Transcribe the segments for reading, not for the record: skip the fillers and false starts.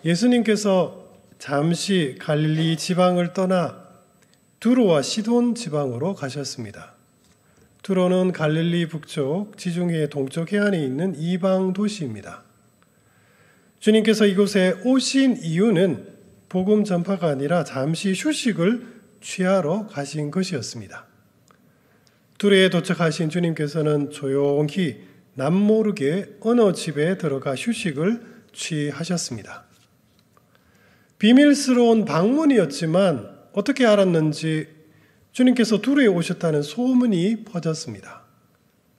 예수님께서 잠시 갈릴리 지방을 떠나 두로와 시돈 지방으로 가셨습니다. 두로는 갈릴리 북쪽, 지중해 동쪽 해안에 있는 이방 도시입니다. 주님께서 이곳에 오신 이유는 복음 전파가 아니라 잠시 휴식을 취하러 가신 것이었습니다. 두로에 도착하신 주님께서는 조용히 남모르게 어느 집에 들어가 휴식을 취하셨습니다. 비밀스러운 방문이었지만 어떻게 알았는지 주님께서 두로에 오셨다는 소문이 퍼졌습니다.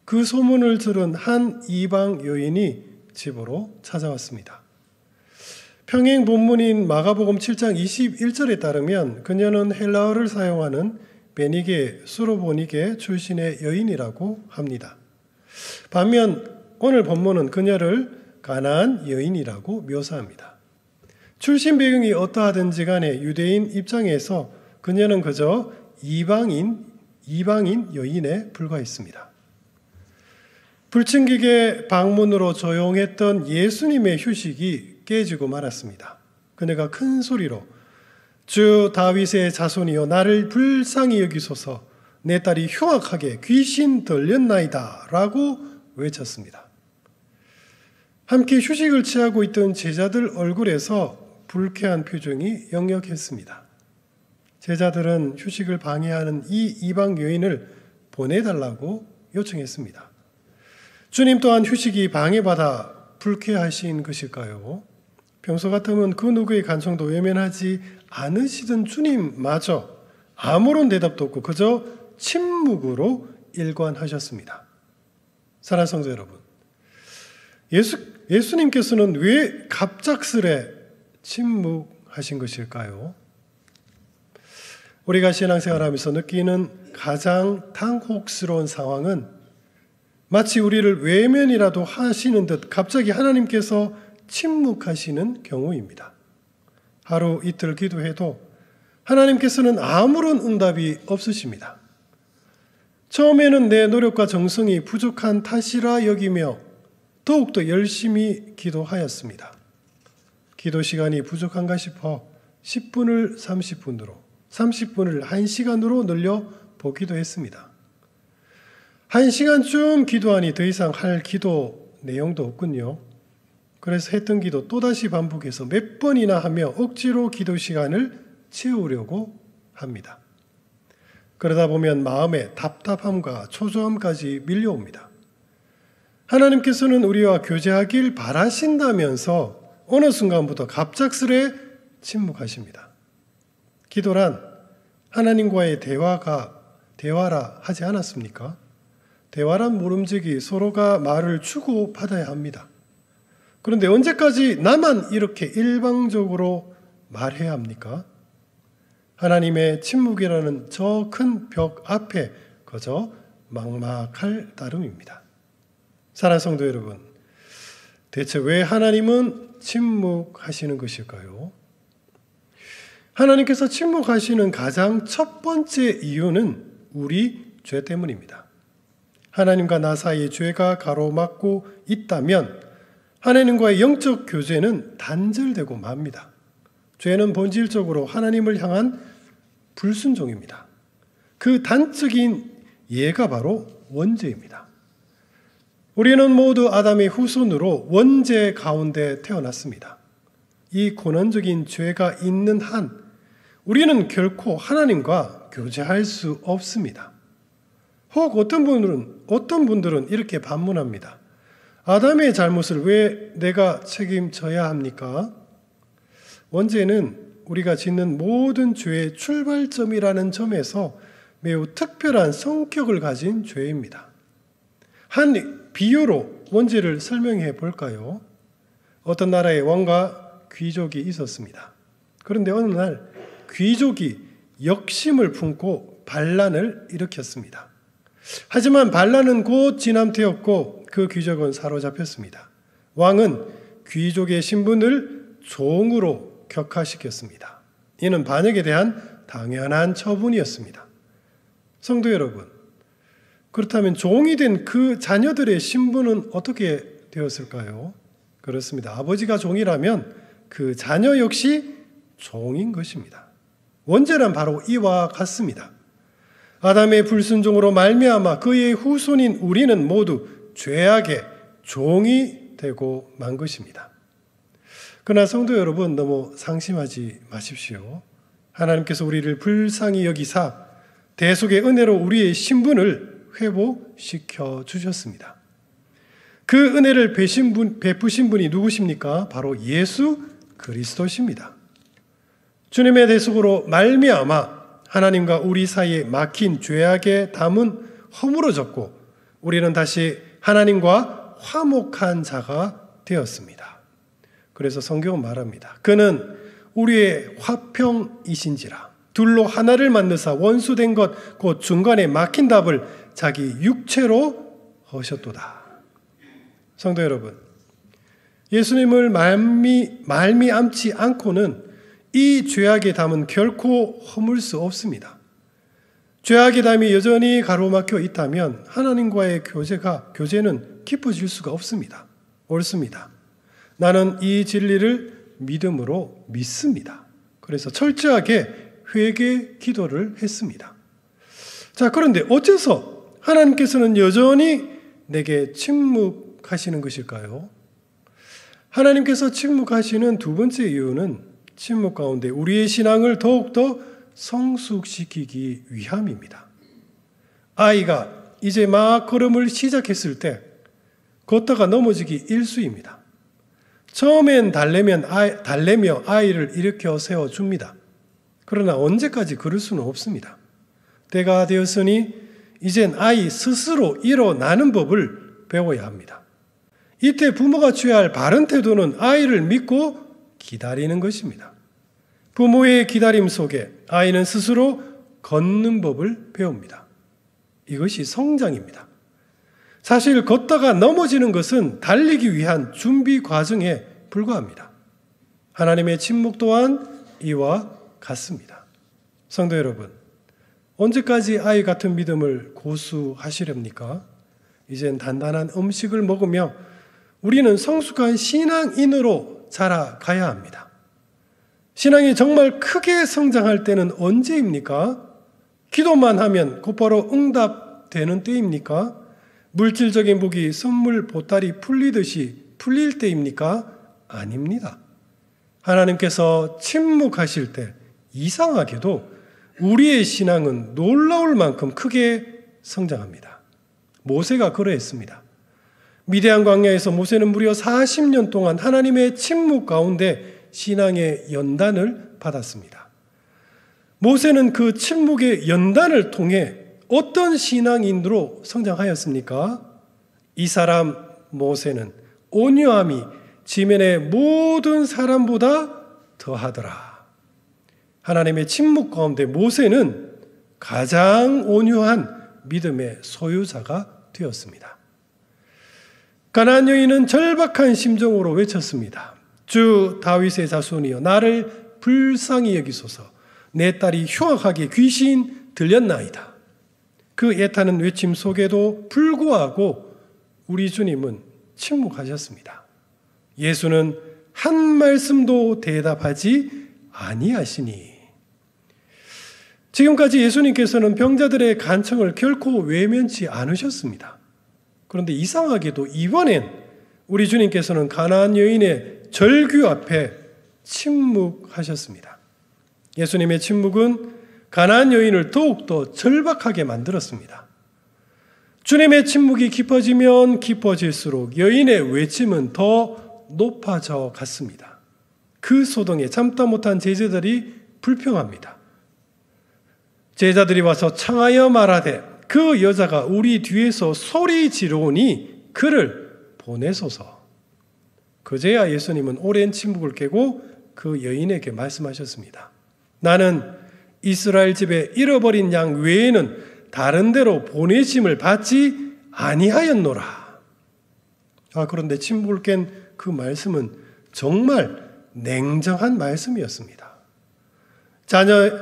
그 소문을 들은 한 이방 여인이 집으로 찾아왔습니다. 평행 본문인 마가복음 7장 21절에 따르면 그녀는 헬라어를 사용하는 베니게, 수로보니게 출신의 여인이라고 합니다. 반면 오늘 본문은 그녀를 가나안 여인이라고 묘사합니다. 출신 배경이 어떠하든지 간에 유대인 입장에서 그녀는 그저 이방인 여인에 불과했습니다. 불침기계 방문으로 조용했던 예수님의 휴식이 깨지고 말았습니다. 그녀가 큰 소리로 주 다윗의 자손이여 나를 불쌍히 여기소서 내 딸이 흉악하게 귀신 들렸나이다 라고 외쳤습니다. 함께 휴식을 취하고 있던 제자들 얼굴에서 불쾌한 표정이 역력했습니다. 제자들은 휴식을 방해하는 이 이방 여인을 보내달라고 요청했습니다. 주님 또한 휴식이 방해받아 불쾌하신 것일까요? 평소 같으면 그 누구의 간청도 외면하지 않으시던 주님마저 아무런 대답도 없고 그저 침묵으로 일관하셨습니다. 사랑하는 성도 여러분, 예수님께서는 왜 갑작스레 침묵하신 것일까요? 우리가 신앙생활하면서 느끼는 가장 당혹스러운 상황은 마치 우리를 외면이라도 하시는 듯 갑자기 하나님께서 침묵하시는 경우입니다. 하루 이틀 기도해도 하나님께서는 아무런 응답이 없으십니다. 처음에는 내 노력과 정성이 부족한 탓이라 여기며 더욱더 열심히 기도하였습니다. 기도 시간이 부족한가 싶어 10분을 30분으로, 30분을 1시간으로 늘려 보기도 했습니다. 1시간쯤 기도하니 더 이상 할 기도 내용도 없군요. 그래서 했던 기도 또다시 반복해서 몇 번이나 하며 억지로 기도 시간을 채우려고 합니다. 그러다 보면 마음에 답답함과 초조함까지 밀려옵니다. 하나님께서는 우리와 교제하길 바라신다면서 어느 순간부터 갑작스레 침묵하십니다. 기도란 하나님과의 대화라 하지 않았습니까? 대화란 모름지기 서로가 말을 주고받아야 합니다. 그런데 언제까지 나만 이렇게 일방적으로 말해야 합니까? 하나님의 침묵이라는 저 큰 벽 앞에 그저 막막할 따름입니다. 사랑하는 성도 여러분, 대체 왜 하나님은 침묵하시는 것일까요? 하나님께서 침묵하시는 가장 첫 번째 이유는 우리 죄 때문입니다. 하나님과 나 사이에 죄가 가로막고 있다면 하나님과의 영적 교제는 단절되고 맙니다. 죄는 본질적으로 하나님을 향한 불순종입니다. 그 단적인 예가 바로 원죄입니다. 우리는 모두 아담의 후손으로 원죄 가운데 태어났습니다. 이 고난적인 죄가 있는 한 우리는 결코 하나님과 교제할 수 없습니다. 혹 어떤 분들은 이렇게 반문합니다. 아담의 잘못을 왜 내가 책임져야 합니까? 원죄는 우리가 짓는 모든 죄의 출발점이라는 점에서 매우 특별한 성격을 가진 죄입니다. 한 비유로 원죄를 설명해 볼까요? 어떤 나라에 왕과 귀족이 있었습니다. 그런데 어느 날 귀족이 역심을 품고 반란을 일으켰습니다. 하지만 반란은 곧 진압되었고 그 귀족은 사로잡혔습니다. 왕은 귀족의 신분을 종으로 격하시켰습니다. 이는 반역에 대한 당연한 처분이었습니다. 성도 여러분, 그렇다면 종이 된 그 자녀들의 신분은 어떻게 되었을까요? 그렇습니다. 아버지가 종이라면 그 자녀 역시 종인 것입니다. 원죄는 바로 이와 같습니다. 아담의 불순종으로 말미암아 그의 후손인 우리는 모두 죄악의 종이 되고 만 것입니다. 그러나 성도 여러분, 너무 상심하지 마십시오. 하나님께서 우리를 불쌍히 여기사 대속의 은혜로 우리의 신분을 회복시켜 주셨습니다. 그 은혜를 베푸신 분이 누구십니까? 바로 예수 그리스도십니다. 주님의 대속으로 말미암아 하나님과 우리 사이에 막힌 죄악의 담은 허물어졌고 우리는 다시 하나님과 화목한 자가 되었습니다. 그래서 성경은 말합니다. 그는 우리의 화평이신지라 둘로 하나를 만드사 원수된 것 곧 중간에 막힌 답을 자기 육체로 하셨도다. 성도 여러분, 예수님을 말미암지 않고는 이 죄악의 담은 결코 허물 수 없습니다. 죄악의 담이 여전히 가로막혀 있다면 하나님과의 교제는 깊어질 수가 없습니다. 옳습니다. 나는 이 진리를 믿음으로 믿습니다. 그래서 철저하게 회개 기도를 했습니다. 자, 그런데 어째서 하나님께서는 여전히 내게 침묵하시는 것일까요? 하나님께서 침묵하시는 두 번째 이유는 침묵 가운데 우리의 신앙을 더욱더 성숙시키기 위함입니다. 아이가 이제 막 걸음을 시작했을 때 걷다가 넘어지기 일쑤입니다. 처음엔 달래며 아이를 일으켜 세워줍니다. 그러나 언제까지 그럴 수는 없습니다. 때가 되었으니 이젠 아이 스스로 일어나는 법을 배워야 합니다. 이때 부모가 취해야 할 바른 태도는 아이를 믿고 기다리는 것입니다. 부모의 기다림 속에 아이는 스스로 걷는 법을 배웁니다. 이것이 성장입니다. 사실 걷다가 넘어지는 것은 달리기 위한 준비 과정에 불과합니다. 하나님의 침묵 또한 이와 같습니다. 성도 여러분, 언제까지 아이 같은 믿음을 고수하시렵니까? 이젠 단단한 음식을 먹으며 우리는 성숙한 신앙인으로 자라가야 합니다. 신앙이 정말 크게 성장할 때는 언제입니까? 기도만 하면 곧바로 응답되는 때입니까? 물질적인 복이 선물 보따리 풀리듯이 풀릴 때입니까? 아닙니다. 하나님께서 침묵하실 때 이상하게도 우리의 신앙은 놀라울 만큼 크게 성장합니다. 모세가 그러했습니다. 미디안 광야에서 모세는 무려 40년 동안 하나님의 침묵 가운데 신앙의 연단을 받았습니다. 모세는 그 침묵의 연단을 통해 어떤 신앙인으로 성장하였습니까? 이 사람 모세는 온유함이 지면의 모든 사람보다 더하더라. 하나님의 침묵 가운데 모세는 가장 온유한 믿음의 소유자가 되었습니다. 가나안 여인은 절박한 심정으로 외쳤습니다. 주 다윗의 자손이여 나를 불쌍히 여기소서. 내 딸이 흉악하게 귀신 들렸나이다. 그 애타는 외침 속에도 불구하고 우리 주님은 침묵하셨습니다. 예수는 한 말씀도 대답하지 아니하시니. 지금까지 예수님께서는 병자들의 간청을 결코 외면치 않으셨습니다. 그런데 이상하게도 이번엔 우리 주님께서는 가나안 여인의 절규 앞에 침묵하셨습니다. 예수님의 침묵은 가나안 여인을 더욱더 절박하게 만들었습니다. 주님의 침묵이 깊어지면 깊어질수록 여인의 외침은 더 높아져 갔습니다. 그 소동에 참다 못한 제자들이 불평합니다. 제자들이 와서 청하여 말하되 그 여자가 우리 뒤에서 소리 지르오니 그를 보내소서. 그제야 예수님은 오랜 침묵을 깨고 그 여인에게 말씀하셨습니다. 나는 이스라엘 집에 잃어버린 양 외에는 다른 데로 보내심을 받지 아니하였노라. 그런데 침묵을 깬 그 말씀은 정말 냉정한 말씀이었습니다.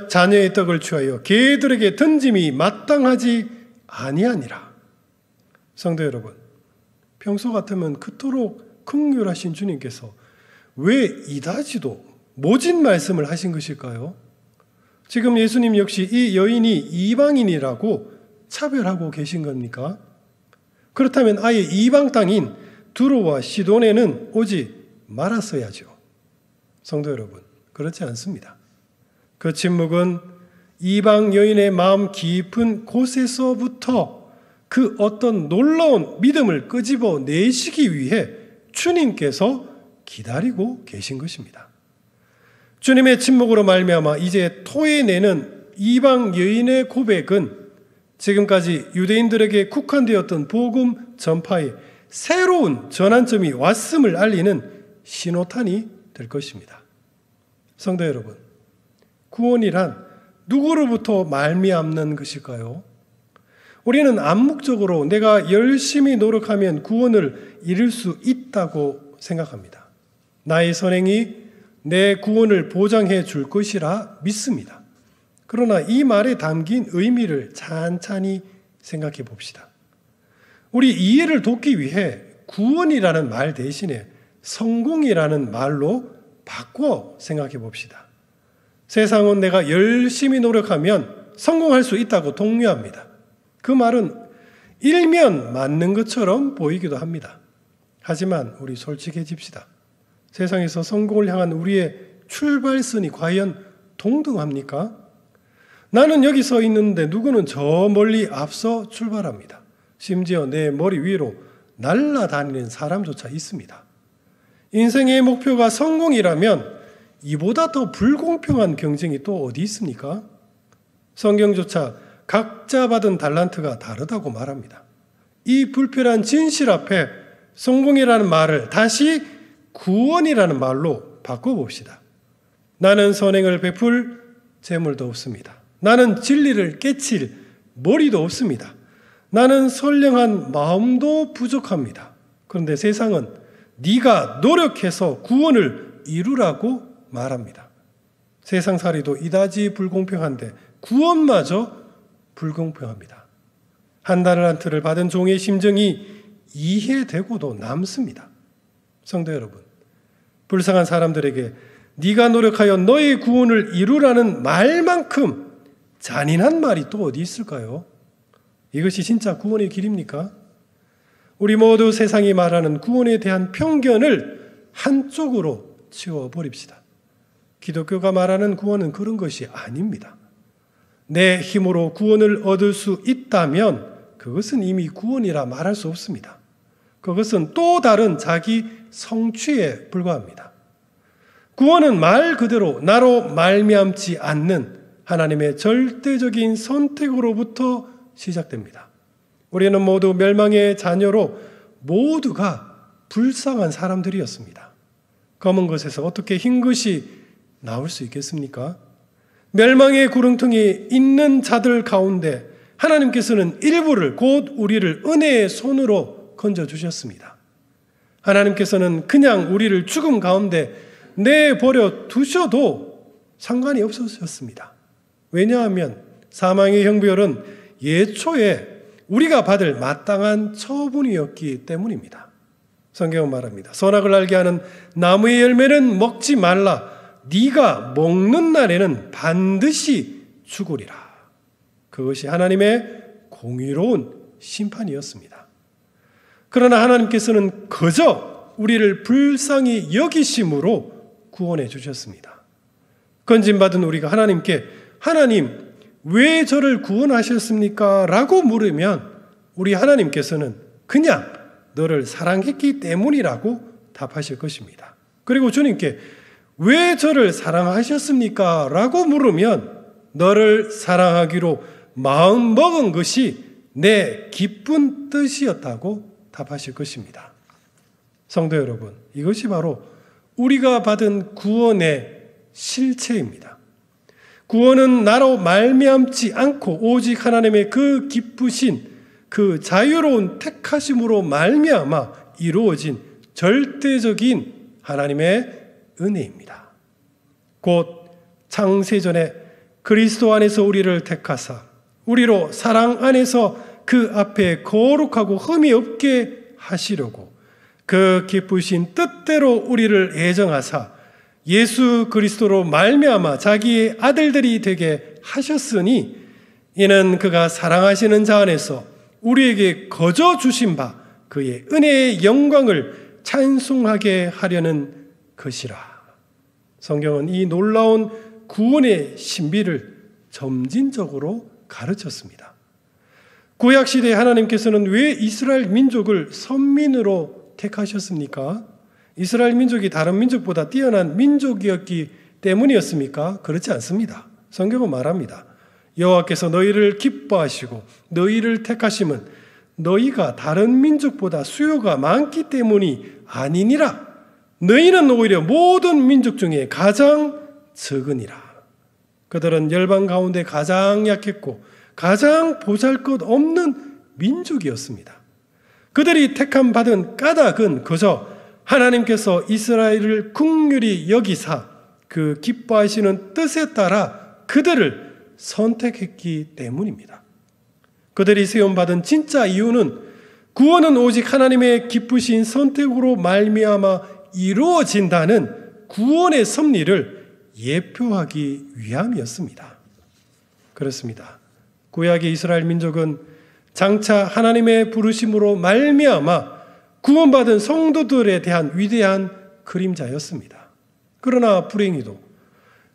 자녀의 떡을 취하여 개들에게 던짐이 마땅하지 아니하니라. 성도 여러분, 평소 같으면 그토록 긍휼하신 주님께서 왜 이다지도 모진 말씀을 하신 것일까요? 지금 예수님 역시 이 여인이 이방인이라고 차별하고 계신 겁니까? 그렇다면 아예 이방 땅인 두로와 시돈에는 오지 말았어야죠. 성도 여러분, 그렇지 않습니다. 그 침묵은 이방 여인의 마음 깊은 곳에서부터 그 어떤 놀라운 믿음을 끄집어 내시기 위해 주님께서 기다리고 계신 것입니다. 주님의 침묵으로 말미암아 이제 토해내는 이방 여인의 고백은 지금까지 유대인들에게 국한되었던 복음 전파의 새로운 전환점이 왔음을 알리는 신호탄이 될 것입니다. 성도 여러분, 구원이란 누구로부터 말미암는 것일까요? 우리는 암묵적으로 내가 열심히 노력하면 구원을 이룰 수 있다고 생각합니다. 나의 선행이 내 구원을 보장해 줄 것이라 믿습니다. 그러나 이 말에 담긴 의미를 찬찬히 생각해 봅시다. 우리 이해를 돕기 위해 구원이라는 말 대신에 성공이라는 말로 바꿔 생각해 봅시다. 세상은 내가 열심히 노력하면 성공할 수 있다고 독려합니다. 그 말은 일면 맞는 것처럼 보이기도 합니다. 하지만 우리 솔직해집시다. 세상에서 성공을 향한 우리의 출발선이 과연 동등합니까? 나는 여기 서 있는데 누구는 저 멀리 앞서 출발합니다. 심지어 내 머리 위로 날아다니는 사람조차 있습니다. 인생의 목표가 성공이라면 이보다 더 불공평한 경쟁이 또 어디 있습니까? 성경조차 각자 받은 달란트가 다르다고 말합니다. 이 불편한 진실 앞에 성공이라는 말을 다시 구원이라는 말로 바꿔봅시다. 나는 선행을 베풀 재물도 없습니다. 나는 진리를 깨칠 머리도 없습니다. 나는 선량한 마음도 부족합니다. 그런데 세상은 네가 노력해서 구원을 이루라고 말합니다. 세상살이도 이다지 불공평한데 구원마저 불공평합니다. 한 달란트를 받은 종의 심정이 이해되고도 남습니다. 성도 여러분, 불쌍한 사람들에게 네가 노력하여 너의 구원을 이루라는 말만큼 잔인한 말이 또 어디 있을까요? 이것이 진짜 구원의 길입니까? 우리 모두 세상이 말하는 구원에 대한 편견을 한쪽으로 치워버립시다. 기독교가 말하는 구원은 그런 것이 아닙니다. 내 힘으로 구원을 얻을 수 있다면 그것은 이미 구원이라 말할 수 없습니다. 그것은 또 다른 자기 성취에 불과합니다. 구원은 말 그대로 나로 말미암지 않는 하나님의 절대적인 선택으로부터 시작됩니다. 우리는 모두 멸망의 자녀로 모두가 불쌍한 사람들이었습니다. 검은 것에서 어떻게 흰 것이 나올 수 있겠습니까? 멸망의 구렁텅이에 있는 자들 가운데 하나님께서는 일부를 곧 우리를 은혜의 손으로 건져주셨습니다. 하나님께서는 그냥 우리를 죽음 가운데 내버려 두셔도 상관이 없으셨습니다. 왜냐하면 사망의 형벌은 예초에 우리가 받을 마땅한 처분이었기 때문입니다. 성경은 말합니다. 선악을 알게 하는 나무의 열매는 먹지 말라. 네가 먹는 날에는 반드시 죽으리라. 그것이 하나님의 공의로운 심판이었습니다. 그러나 하나님께서는 그저 우리를 불쌍히 여기심으로 구원해 주셨습니다. 건진받은 우리가 하나님께 하나님 왜 저를 구원하셨습니까? 라고 물으면 우리 하나님께서는 그냥 너를 사랑했기 때문이라고 답하실 것입니다. 그리고 주님께 왜 저를 사랑하셨습니까? 라고 물으면 너를 사랑하기로 마음먹은 것이 내 기쁜 뜻이었다고 답하실 것입니다. 성도 여러분, 이것이 바로 우리가 받은 구원의 실체입니다. 구원은 나로 말미암지 않고 오직 하나님의 그 기쁘신 그 자유로운 택하심으로 말미암아 이루어진 절대적인 하나님의 은혜입니다. 곧 창세전에 그리스도 안에서 우리를 택하사 우리로 사랑 안에서 그 앞에 거룩하고 흠이 없게 하시려고 그 기쁘신 뜻대로 우리를 애정하사 예수 그리스도로 말미암아 자기의 아들들이 되게 하셨으니 이는 그가 사랑하시는 자 안에서 우리에게 거저 주신 바 그의 은혜의 영광을 찬송하게 하려는 것이라. 성경은 이 놀라운 구원의 신비를 점진적으로 가르쳤습니다. 구약시대에 하나님께서는 왜 이스라엘 민족을 선민으로 택하셨습니까? 이스라엘 민족이 다른 민족보다 뛰어난 민족이었기 때문이었습니까? 그렇지 않습니다. 성경은 말합니다. 여호와께서 너희를 기뻐하시고 너희를 택하심은 너희가 다른 민족보다 수요가 많기 때문이 아니니라. 너희는 오히려 모든 민족 중에 가장 적으니라. 그들은 열방 가운데 가장 약했고 가장 보잘것없는 민족이었습니다. 그들이 택함 받은 까닭은 그저 하나님께서 이스라엘을 긍휼히 여기사 그 기뻐하시는 뜻에 따라 그들을 선택했기 때문입니다. 그들이 세움받은 진짜 이유는 구원은 오직 하나님의 기쁘신 선택으로 말미암아 이루어진다는 구원의 섭리를 예표하기 위함이었습니다. 그렇습니다. 구약의 이스라엘 민족은 장차 하나님의 부르심으로 말미암아 구원받은 성도들에 대한 위대한 그림자였습니다. 그러나 불행히도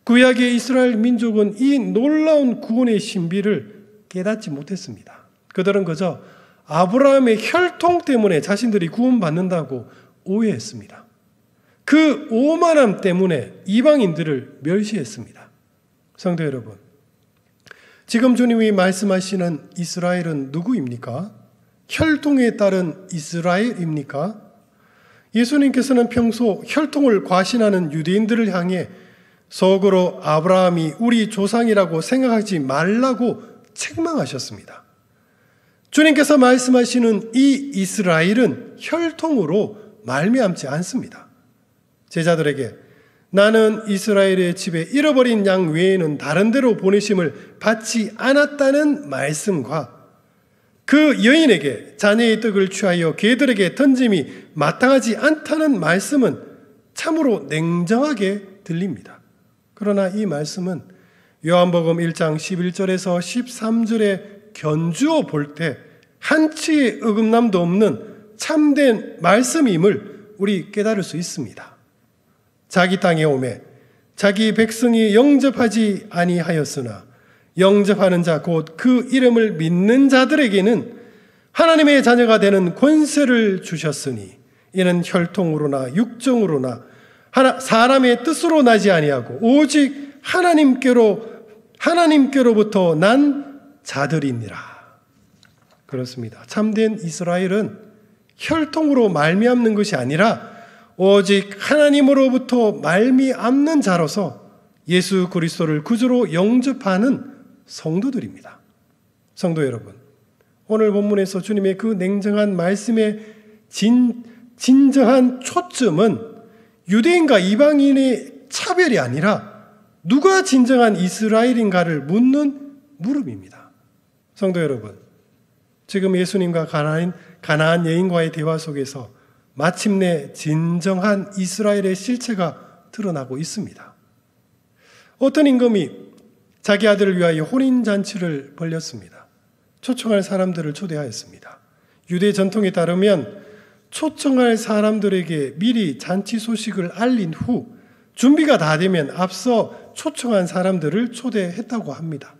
구약의 이스라엘 민족은 이 놀라운 구원의 신비를 깨닫지 못했습니다. 그들은 그저 아브라함의 혈통 때문에 자신들이 구원받는다고 오해했습니다. 그 오만함 때문에 이방인들을 멸시했습니다. 성도 여러분, 지금 주님이 말씀하시는 이스라엘은 누구입니까? 혈통에 따른 이스라엘입니까? 예수님께서는 평소 혈통을 과신하는 유대인들을 향해 속으로 아브라함이 우리 조상이라고 생각하지 말라고 책망하셨습니다. 주님께서 말씀하시는 이 이스라엘은 혈통으로 말미암지 않습니다. 제자들에게 나는 이스라엘의 집에 잃어버린 양 외에는 다른 데로 보내심을 받지 않았다는 말씀과 그 여인에게 자녀의 떡을 취하여 개들에게 던짐이 마땅하지 않다는 말씀은 참으로 냉정하게 들립니다. 그러나 이 말씀은 요한복음 1장 11절에서 13절에 견주어 볼 때 한치의 어긋남도 없는 참된 말씀임을 우리 깨달을 수 있습니다. 자기 땅에 오매 자기 백성이 영접하지 아니하였으나 영접하는 자 곧 그 이름을 믿는 자들에게는 하나님의 자녀가 되는 권세를 주셨으니 이는 혈통으로나 육정으로나 사람의 뜻으로 나지 아니하고 오직 하나님께로부터 난 자들이니라. 그렇습니다. 참된 이스라엘은 혈통으로 말미암는 것이 아니라 오직 하나님으로부터 말미암는 자로서 예수 그리스도를 구주로 영접하는 성도들입니다. 성도 여러분, 오늘 본문에서 주님의 그 냉정한 말씀의 진정한 초점은 유대인과 이방인의 차별이 아니라 누가 진정한 이스라엘인가를 묻는 물음입니다. 성도 여러분, 지금 예수님과 가나안 여인과의 대화 속에서 마침내 진정한 이스라엘의 실체가 드러나고 있습니다. 어떤 임금이 자기 아들을 위하여 혼인잔치를 벌였습니다. 초청할 사람들을 초대하였습니다. 유대 전통에 따르면 초청할 사람들에게 미리 잔치 소식을 알린 후 준비가 다 되면 앞서 초청한 사람들을 초대했다고 합니다.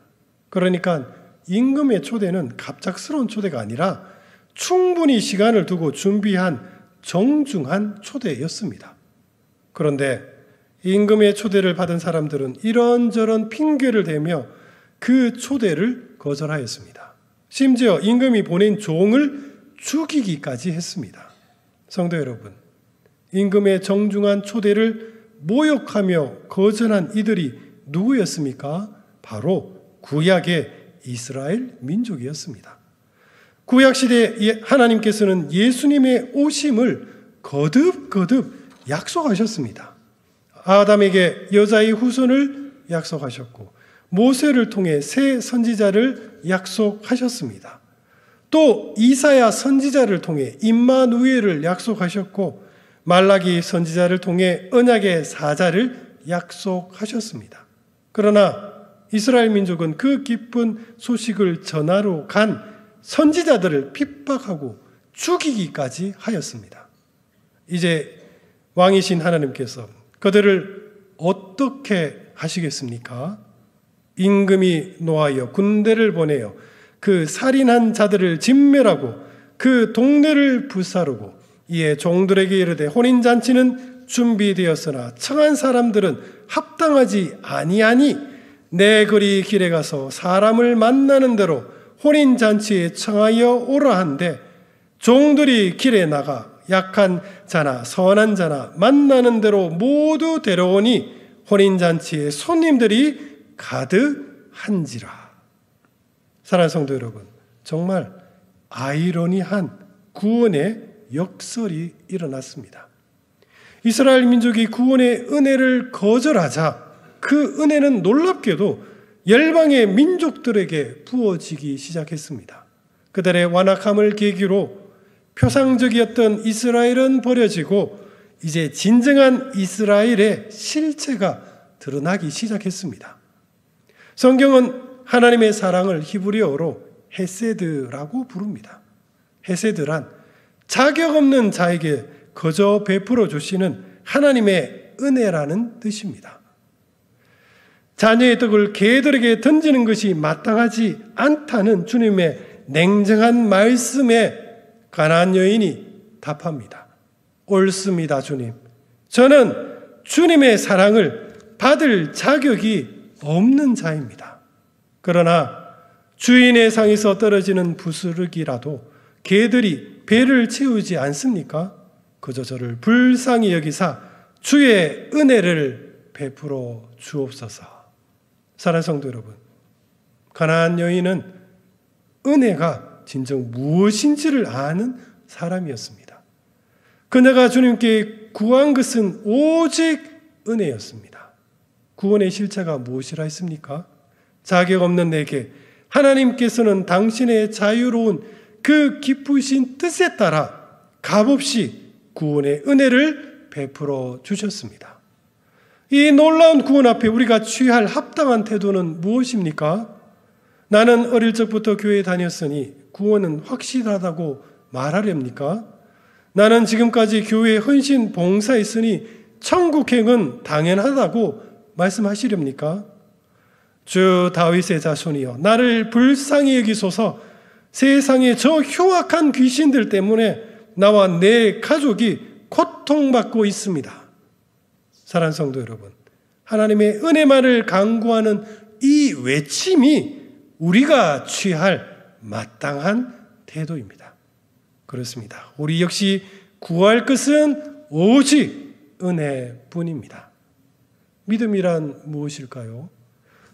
그러니까 임금의 초대는 갑작스러운 초대가 아니라 충분히 시간을 두고 준비한 정중한 초대였습니다. 그런데 임금의 초대를 받은 사람들은 이런저런 핑계를 대며 그 초대를 거절하였습니다. 심지어 임금이 보낸 종을 죽이기까지 했습니다. 성도 여러분, 임금의 정중한 초대를 모욕하며 거절한 이들이 누구였습니까? 바로 구약의 이스라엘 민족이었습니다. 구약시대에 하나님께서는 예수님의 오심을 거듭거듭 약속하셨습니다. 아담에게 여자의 후손을 약속하셨고 모세를 통해 새 선지자를 약속하셨습니다. 또 이사야 선지자를 통해 임마누엘을 약속하셨고 말라기 선지자를 통해 언약의 사자를 약속하셨습니다. 그러나 이스라엘 민족은 그 기쁜 소식을 전하러 간 선지자들을 핍박하고 죽이기까지 하였습니다. 이제 왕이신 하나님께서 그들을 어떻게 하시겠습니까? 임금이 노하여 군대를 보내어 그 살인한 자들을 진멸하고 그 동네를 불사르고 이에 종들에게 이르되 혼인잔치는 준비되었으나 청한 사람들은 합당하지 아니하니 내 거리 길에 가서 사람을 만나는 대로 혼인잔치에 청하여 오라 한데 종들이 길에 나가 약한 자나 선한 자나 만나는 대로 모두 데려오니 혼인잔치에 손님들이 가득한지라. 사랑하는 성도 여러분, 정말 아이러니한 구원의 역설이 일어났습니다. 이스라엘 민족이 구원의 은혜를 거절하자 그 은혜는 놀랍게도 열방의 민족들에게 부어지기 시작했습니다. 그들의 완악함을 계기로 표상적이었던 이스라엘은 버려지고 이제 진정한 이스라엘의 실체가 드러나기 시작했습니다. 성경은 하나님의 사랑을 히브리어로 헤세드라고 부릅니다. 헤세드란 자격 없는 자에게 거저 베풀어 주시는 하나님의 은혜라는 뜻입니다. 자녀의 떡을 개들에게 던지는 것이 마땅하지 않다는 주님의 냉정한 말씀에 가나안 여인이 답합니다. 옳습니다, 주님. 저는 주님의 사랑을 받을 자격이 없는 자입니다. 그러나 주인의 상에서 떨어지는 부스러기라도 개들이 배를 채우지 않습니까? 그저 저를 불쌍히 여기사 주의 은혜를 베풀어 주옵소서. 사랑하는 성도 여러분, 가나안 여인은 은혜가 진정 무엇인지를 아는 사람이었습니다. 그녀가 주님께 구한 것은 오직 은혜였습니다. 구원의 실체가 무엇이라 했습니까? 자격 없는 내게 하나님께서는 당신의 자유로운 그 기쁘신 뜻에 따라 값없이 구원의 은혜를 베풀어 주셨습니다. 이 놀라운 구원 앞에 우리가 취할 합당한 태도는 무엇입니까? 나는 어릴 적부터 교회에 다녔으니 구원은 확실하다고 말하렵니까? 나는 지금까지 교회에 헌신 봉사했으니 천국행은 당연하다고 말씀하시렵니까? 주 다윗의 자손이여, 나를 불쌍히 여기소서. 세상의 저 흉악한 귀신들 때문에 나와 내 가족이 고통받고 있습니다. 사랑하는 성도 여러분, 하나님의 은혜만을 강구하는 이 외침이 우리가 취할 마땅한 태도입니다. 그렇습니다. 우리 역시 구할 것은 오직 은혜뿐입니다. 믿음이란 무엇일까요?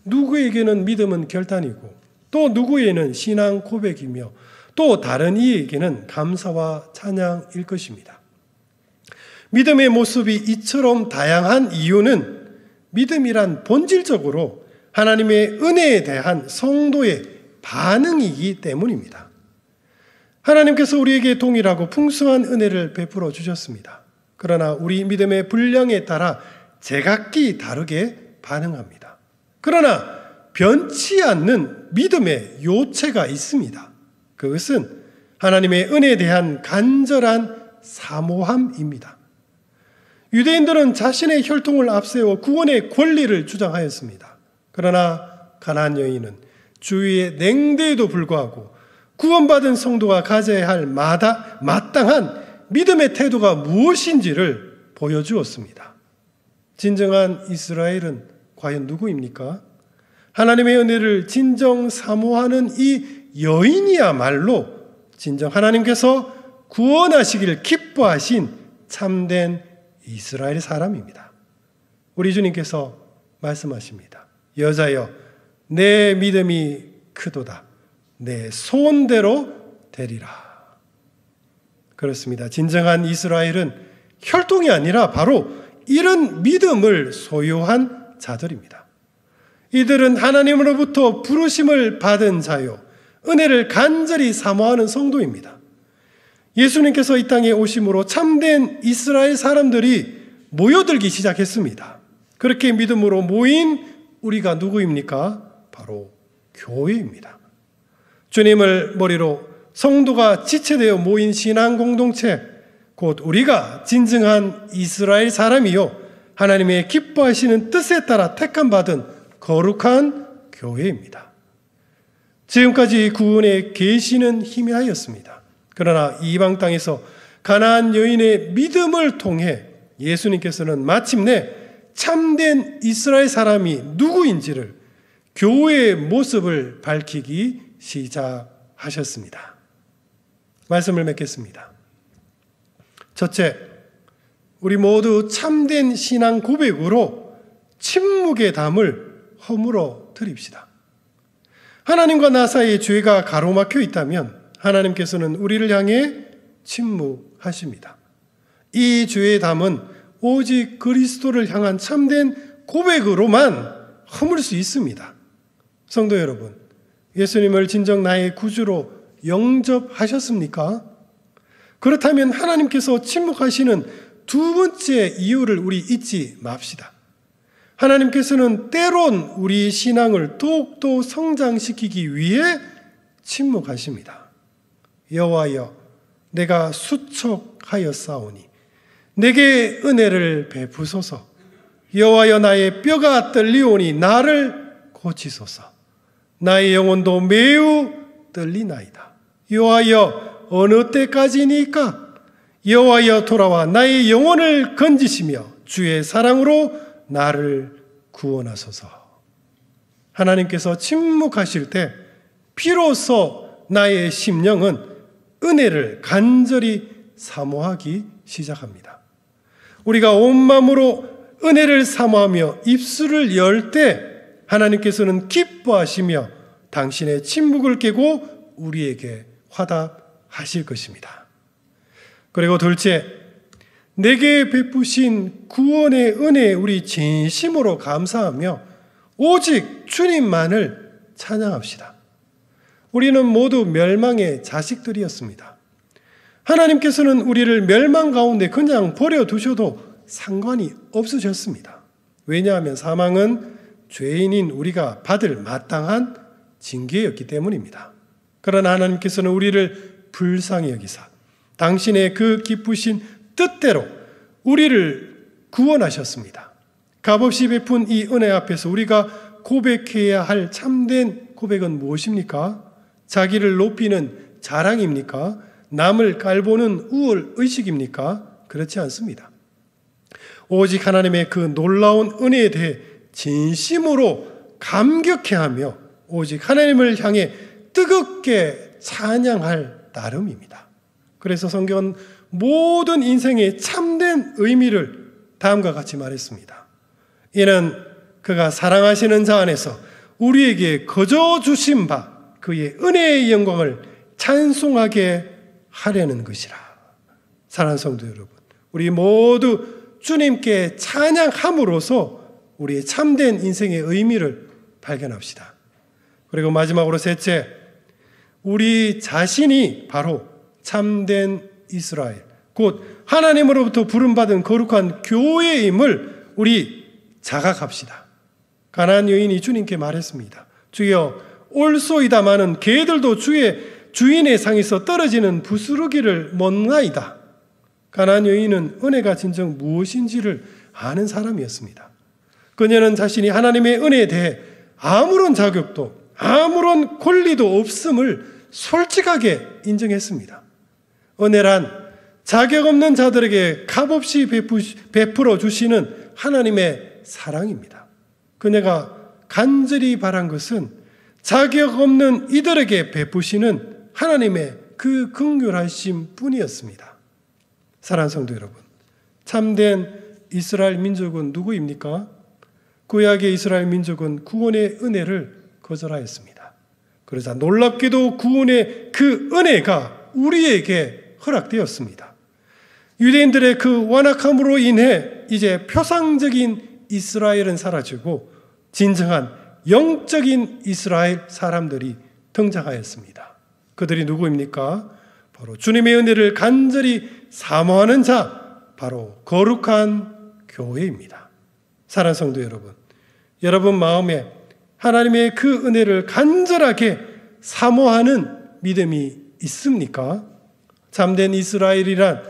누구에게는 믿음은 결단이고 또 누구에게는 신앙 고백이며 또 다른 이에게는 감사와 찬양일 것입니다. 믿음의 모습이 이처럼 다양한 이유는 믿음이란 본질적으로 하나님의 은혜에 대한 성도의 반응이기 때문입니다. 하나님께서 우리에게 동일하고 풍성한 은혜를 베풀어 주셨습니다. 그러나 우리 믿음의 분량에 따라 제각기 다르게 반응합니다. 그러나 변치 않는 믿음의 요체가 있습니다. 그것은 하나님의 은혜에 대한 간절한 사모함입니다. 유대인들은 자신의 혈통을 앞세워 구원의 권리를 주장하였습니다. 그러나 가나안 여인은 주위의 냉대에도 불구하고 구원받은 성도가 가져야 할 마땅한 믿음의 태도가 무엇인지를 보여주었습니다. 진정한 이스라엘은 과연 누구입니까? 하나님의 은혜를 진정 사모하는 이 여인이야말로 진정 하나님께서 구원하시길 기뻐하신 참된 이스라엘 사람입니다. 우리 주님께서 말씀하십니다. 여자여, 내 믿음이 크도다. 내 소원대로 되리라. 그렇습니다. 진정한 이스라엘은 혈통이 아니라 바로 이런 믿음을 소유한 자들입니다. 이들은 하나님으로부터 부르심을 받은 자요, 은혜를 간절히 사모하는 성도입니다. 예수님께서 이 땅에 오심으로 참된 이스라엘 사람들이 모여들기 시작했습니다. 그렇게 믿음으로 모인 우리가 누구입니까? 바로 교회입니다. 주님을 머리로 성도가 지체되어 모인 신앙 공동체, 곧 우리가 진정한 이스라엘 사람이요 하나님의 기뻐하시는 뜻에 따라 택함받은 거룩한 교회입니다. 지금까지 구원의 계시는 희미하였습니다. 그러나 이방 땅에서 가나안 여인의 믿음을 통해 예수님께서는 마침내 참된 이스라엘 사람이 누구인지를 교회의 모습을 밝히기 시작하셨습니다. 말씀을 맺겠습니다. 첫째, 우리 모두 참된 신앙 고백으로 침묵의 담을 허물어 드립시다. 하나님과 나 사이에 죄가 가로막혀 있다면 하나님께서는 우리를 향해 침묵하십니다. 이 죄의 담은 오직 그리스도를 향한 참된 고백으로만 허물 수 있습니다. 성도 여러분, 예수님을 진정 나의 구주로 영접하셨습니까? 그렇다면 하나님께서 침묵하시는 두 번째 이유를 우리 잊지 맙시다. 하나님께서는 때론 우리 신앙을 더욱더 성장시키기 위해 침묵하십니다. 여호와여, 내가 수척하였사오니 내게 은혜를 베푸소서. 여호와여, 나의 뼈가 떨리오니 나를 고치소서. 나의 영혼도 매우 떨리나이다. 여호와여, 어느 때까지니까? 여호와여, 돌아와 나의 영혼을 건지시며 주의 사랑으로 나를 구원하소서. 하나님께서 침묵하실 때 비로소 나의 심령은 은혜를 간절히 사모하기 시작합니다. 우리가 온 마음으로 은혜를 사모하며 입술을 열 때 하나님께서는 기뻐하시며 당신의 침묵을 깨고 우리에게 화답하실 것입니다. 그리고 둘째, 내게 베푸신 구원의 은혜에 우리 진심으로 감사하며 오직 주님만을 찬양합시다. 우리는 모두 멸망의 자식들이었습니다. 하나님께서는 우리를 멸망 가운데 그냥 버려두셔도 상관이 없으셨습니다. 왜냐하면 사망은 죄인인 우리가 받을 마땅한 징계였기 때문입니다. 그러나 하나님께서는 우리를 불쌍히 여기사 당신의 그 기쁘신 뜻대로 우리를 구원하셨습니다. 값없이 베푼 이 은혜 앞에서 우리가 고백해야 할 참된 고백은 무엇입니까? 자기를 높이는 자랑입니까? 남을 깔보는 우월의식입니까? 그렇지 않습니다. 오직 하나님의 그 놀라운 은혜에 대해 진심으로 감격해하며 오직 하나님을 향해 뜨겁게 찬양할 따름입니다. 그래서 성경은 모든 인생의 참된 의미를 다음과 같이 말했습니다. 이는 그가 사랑하시는 자 안에서 우리에게 거저 주신 바 그의 은혜의 영광을 찬송하게 하려는 것이라. 사랑하는 성도 여러분, 우리 모두 주님께 찬양함으로써 우리의 참된 인생의 의미를 발견합시다. 그리고 마지막으로 셋째, 우리 자신이 바로 참된 이스라엘, 곧 하나님으로부터 부름받은 거룩한 교회임을 우리 자각합시다. 가나안 여인이 주님께 말했습니다. 주여, 올소이다마는 개들도 주의 주인의 상에서 떨어지는 부스러기를 먹나이다. 가나안 여인은 은혜가 진정 무엇인지를 아는 사람이었습니다. 그녀는 자신이 하나님의 은혜에 대해 아무런 자격도 아무런 권리도 없음을 솔직하게 인정했습니다. 은혜란 자격 없는 자들에게 값없이 베풀어 주시는 하나님의 사랑입니다. 그녀가 간절히 바란 것은 자격 없는 이들에게 베푸시는 하나님의 그 긍휼하심 뿐이었습니다. 사랑하는 성도 여러분, 참된 이스라엘 민족은 누구입니까? 구약의 이스라엘 민족은 구원의 은혜를 거절하였습니다. 그러자 놀랍게도 구원의 그 은혜가 우리에게 허락되었습니다. 유대인들의 그 완악함으로 인해 이제 표상적인 이스라엘은 사라지고 진정한 영적인 이스라엘 사람들이 등장하였습니다. 그들이 누구입니까? 바로 주님의 은혜를 간절히 사모하는 자, 바로 거룩한 교회입니다. 사랑하는 성도 여러분, 여러분 마음에 하나님의 그 은혜를 간절하게 사모하는 믿음이 있습니까? 참된 이스라엘이란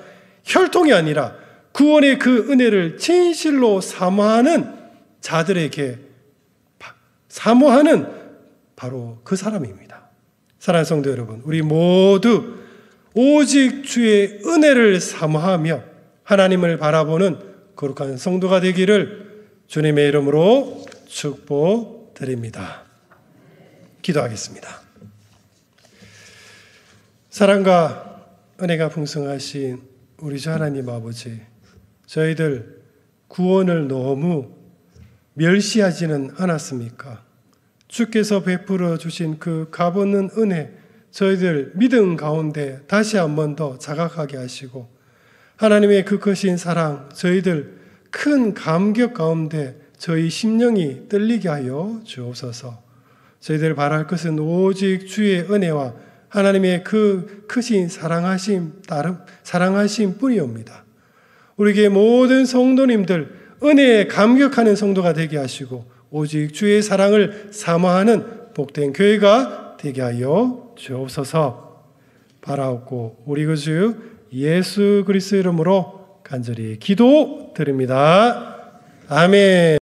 혈통이 아니라 구원의 그 은혜를 진실로 사모하는 자들에게 사모하는 바로 그 사람입니다. 사랑하는 성도 여러분, 우리 모두 오직 주의 은혜를 사모하며 하나님을 바라보는 거룩한 성도가 되기를 주님의 이름으로 축복드립니다. 기도하겠습니다. 사랑과 은혜가 풍성하신 우리 주 하나님 아버지, 저희들 구원을 너무 멸시하지는 않았습니까? 주께서 베풀어 주신 그 값없는 은혜, 저희들 믿음 가운데 다시 한 번 더 자각하게 하시고 하나님의 그 크신 사랑, 저희들 큰 감격 가운데 저희 심령이 떨리게 하여 주옵소서. 저희들 바랄 것은 오직 주의 은혜와 하나님의 그 크신 사랑하심 뿐이옵니다. 우리에게 모든 성도님들 은혜에 감격하는 성도가 되게 하시고 오직 주의 사랑을 사모하는 복된 교회가 되게 하여 주옵소서. 바라옵고 우리 그 주 예수 그리스도 이름으로 간절히 기도드립니다. 아멘.